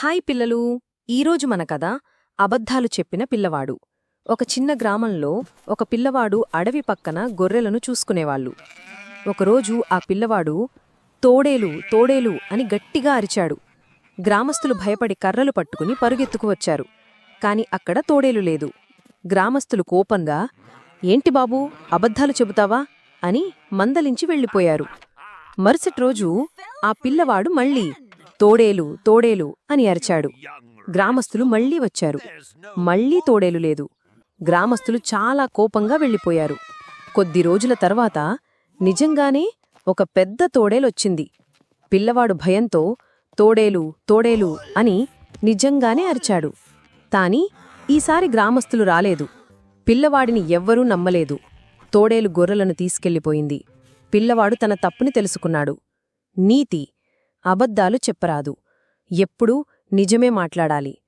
Hi పిల్లలు. ఈరోజు మన కథ అబద్ధాలు చెప్పిన పిల్లవాడు. ఒక చిన్న గ్రామంలో ఒక పిల్లవాడు అడవి పక్కన గొర్రెలను చూసుకునేవాళ్ళు. ఒకరోజు ఆ పిల్లవాడు తోడేలు తోడేలు అని గట్టిగా అరిచాడు. గ్రామస్తులు భయపడి కర్రలు పట్టుకుని పరుగెత్తుకు వచ్చారు. కాని అక్కడ తోడేలు లేదు. గ్రామస్తులు కోపంగా, ఏంటి బాబూ, అబద్ధాలు చెబుతావా అని మందలించి వెళ్ళిపోయారు. మరుసటి రోజు ఆ పిల్లవాడు మళ్ళీ తోడేలు తోడేలు అని అరిచాడు. గ్రామస్తులు మళ్లీ వచ్చారు. మళ్లీ తోడేలు లేదు. గ్రామస్తులు చాలా కోపంగా వెళ్ళిపోయారు. కొద్ది రోజుల తర్వాత నిజంగానే ఒక పెద్ద తోడేలొచ్చింది. పిల్లవాడు భయంతో తోడేలు తోడేలు అని నిజంగానే అరిచాడు. కాని ఈసారి గ్రామస్తులు రాలేదు. పిల్లవాడిని ఎవ్వరూ నమ్మలేదు. తోడేలు గొర్రెలను తీసుకెళ్లిపోయింది. పిల్లవాడు తన తప్పుని తెలుసుకున్నాడు. నీతి: అబద్ధాలు చెప్పరాదు. ఎప్పుడూ నిజమే మాట్లాడాలి.